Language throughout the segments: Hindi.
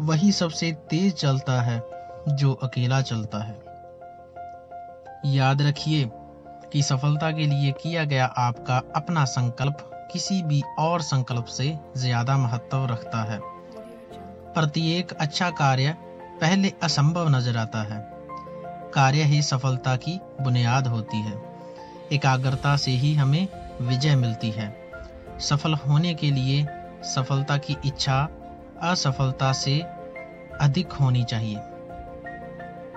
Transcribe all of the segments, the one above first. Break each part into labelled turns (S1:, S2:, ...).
S1: वही सबसे तेज चलता है जो अकेला चलता है। याद रखिए कि सफलता के लिए किया गया आपका अपना संकल्प किसी भी और संकल्प से ज्यादा महत्व रखता है। प्रत्येक अच्छा कार्य पहले असंभव नजर आता है। कार्य ही सफलता की बुनियाद होती है। एकाग्रता से ही हमें विजय मिलती है। सफल होने के लिए सफलता की इच्छा असफलता से अधिक होनी चाहिए।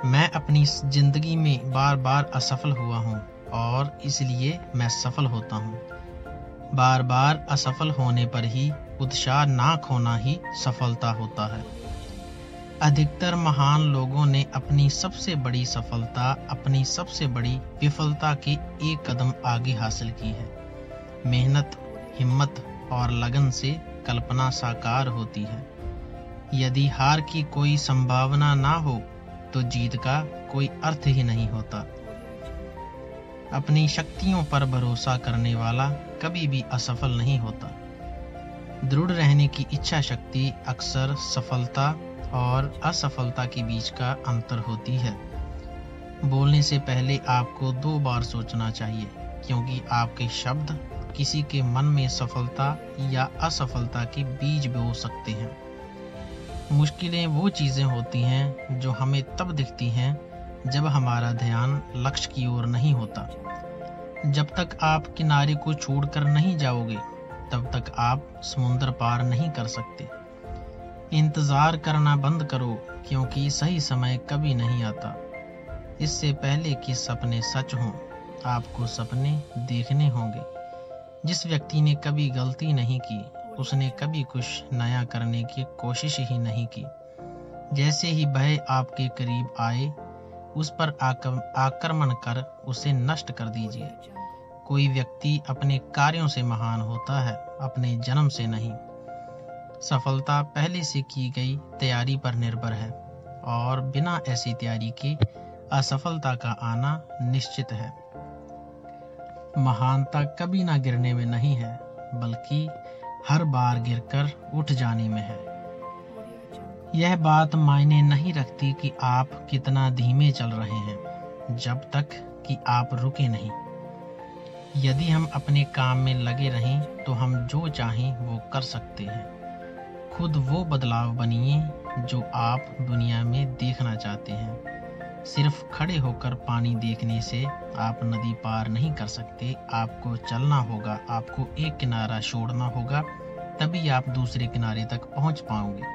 S1: मैं अपनी जिंदगी में बार बार असफल हुआ हूँ और इसलिए मैं सफल होता हूँ। बार बार असफल होने पर ही उत्साह ना खोना ही सफलता होता है। अधिकतर महान लोगों ने अपनी सबसे बड़ी सफलता अपनी सबसे बड़ी विफलता के एक कदम आगे हासिल की है। मेहनत, हिम्मत और लगन से कल्पना साकार होती है। यदि हार की कोई संभावना ना हो तो जीत का कोई अर्थ ही नहीं होता। अपनी शक्तियों पर भरोसा करने वाला कभी भी असफल नहीं होता। दृढ़ रहने की इच्छा शक्ति अक्सर सफलता और असफलता के बीच का अंतर होती है। बोलने से पहले आपको 2 बार सोचना चाहिए, क्योंकि आपके शब्द किसी के मन में सफलता या असफलता के बीज बो सकते हैं। मुश्किलें वो चीजें होती हैं जो हमें तब दिखती हैं जब हमारा ध्यान लक्ष्य की ओर नहीं होता। जब तक आप किनारे को छोड़कर नहीं जाओगे तब तक आप समुद्र पार नहीं कर सकते। इंतजार करना बंद करो, क्योंकि सही समय कभी नहीं आता। इससे पहले कि सपने सच हों, आपको सपने देखने होंगे। जिस व्यक्ति ने कभी गलती नहीं की उसने कभी कुछ नया करने की कोशिश ही नहीं की। जैसे ही भय आपके करीब आए उस पर आक्रमण कर उसे नष्ट कर दीजिए। कोई व्यक्ति अपने कार्यों से महान होता है, अपने जन्म से नहीं। सफलता पहले से की गई तैयारी पर निर्भर है और बिना ऐसी तैयारी के असफलता का आना निश्चित है। महानता कभी ना गिरने में नहीं है, बल्कि हर बार गिरकर उठ जाने में है। यह बात मायने नहीं रखती कि आप कितना धीमे चल रहे हैं, जब तक कि आप रुके नहीं। यदि हम अपने काम में लगे रहें तो हम जो चाहें वो कर सकते हैं। खुद वो बदलाव बनिए जो आप दुनिया में देखना चाहते हैं। सिर्फ खड़े होकर पानी देखने से आप नदी पार नहीं कर सकते। आपको चलना होगा, आपको एक किनारा छोड़ना होगा, तभी आप दूसरे किनारे तक पहुंच पाओगे।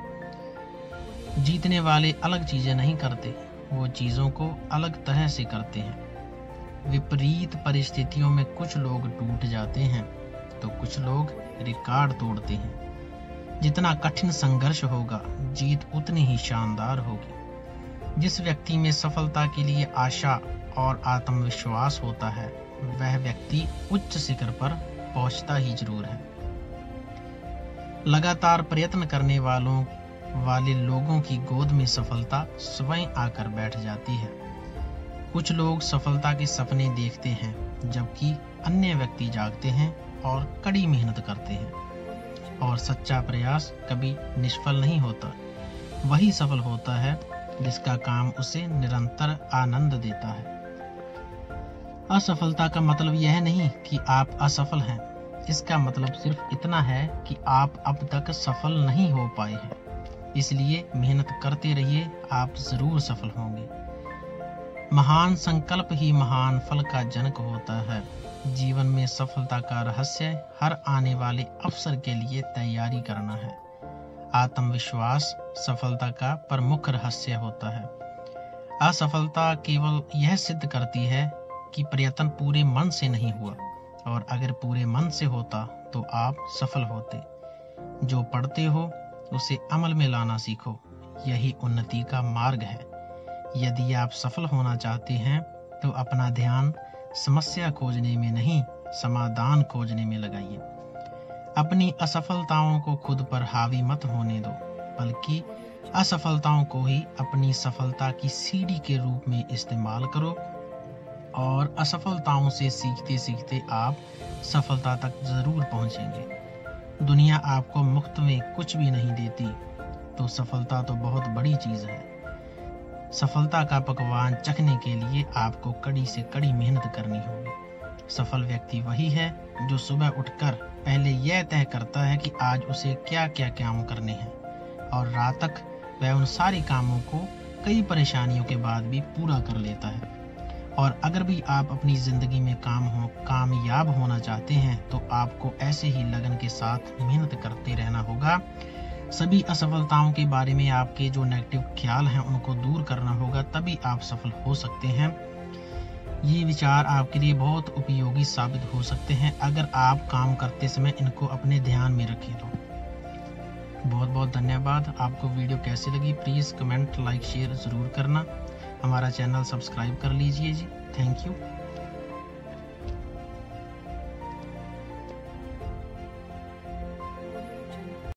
S1: जीतने वाले अलग चीजें नहीं करते, वो चीजों को अलग तरह से करते हैं। विपरीत परिस्थितियों में कुछ लोग टूट जाते हैं तो कुछ लोग रिकॉर्ड तोड़ते हैं। जितना कठिन संघर्ष होगा, जीत उतनी ही शानदार होगी। जिस व्यक्ति में सफलता के लिए आशा और आत्मविश्वास होता है, वह व्यक्ति उच्च शिखर पर पहुंचता ही जरूर है। लगातार प्रयत्न करने वाले लोगों की गोद में सफलता स्वयं आकर बैठ जाती है। कुछ लोग सफलता के सपने देखते हैं, जबकि अन्य व्यक्ति जागते हैं और कड़ी मेहनत करते हैं। और सच्चा प्रयास कभी निष्फल नहीं होता। वही सफल होता है जिसका काम उसे निरंतर आनंद देता है। असफलता का मतलब यह नहीं कि आप असफल हैं। इसका मतलब सिर्फ इतना है कि आप अब तक सफल नहीं हो पाए हैं। इसलिए मेहनत करते रहिए, आप जरूर सफल होंगे। महान संकल्प ही महान फल का जनक होता है। जीवन में सफलता का रहस्य हर आने वाले अवसर के लिए तैयारी करना है। आत्मविश्वास सफलता का प्रमुख रहस्य होता है। असफलता केवल यह सिद्ध करती है कि प्रयत्न पूरे मन से नहीं हुआ, और अगर पूरे मन से होता तो आप सफल होते। जो पढ़ते हो उसे अमल में लाना सीखो, यही उन्नति का मार्ग है। यदि आप सफल होना चाहते हैं तो अपना ध्यान समस्या खोजने में नहीं, समाधान खोजने में लगाइए। अपनी असफलताओं को खुद पर हावी मत होने दो, बल्कि असफलताओं को ही अपनी सफलता की सीढ़ी के रूप में इस्तेमाल करो। और असफलताओं से सीखते सीखते आप सफलता तक जरूर पहुंचेंगे। दुनिया आपको मुफ्त में कुछ भी नहीं देती, तो सफलता तो बहुत बड़ी चीज है। सफलता का पकवान चखने के लिए आपको कड़ी से कड़ी मेहनत करनी होगी। सफल व्यक्ति वही है जो सुबह उठकर पहले यह तय करता है कि आज उसे क्या क्या काम करने हैं और रात तक वह उन सारे कामों को कई परेशानियों के बाद भी पूरा कर लेता है। और अगर भी आप अपनी जिंदगी में कामयाब होना चाहते हैं तो आपको ऐसे ही लगन के साथ मेहनत करते रहना होगा। सभी असफलताओं के बारे में आपके जो नेगेटिव ख्याल हैं उनको दूर करना होगा, तभी आप सफल हो सकते हैं। ये विचार आपके लिए बहुत उपयोगी साबित हो सकते हैं अगर आप काम करते समय इनको अपने ध्यान में रखें तो। बहुत बहुत धन्यवाद। आपको वीडियो कैसी लगी प्लीज़ कमेंट, लाइक, शेयर ज़रूर करना। हमारा चैनल सब्सक्राइब कर लीजिए जी। Thank you.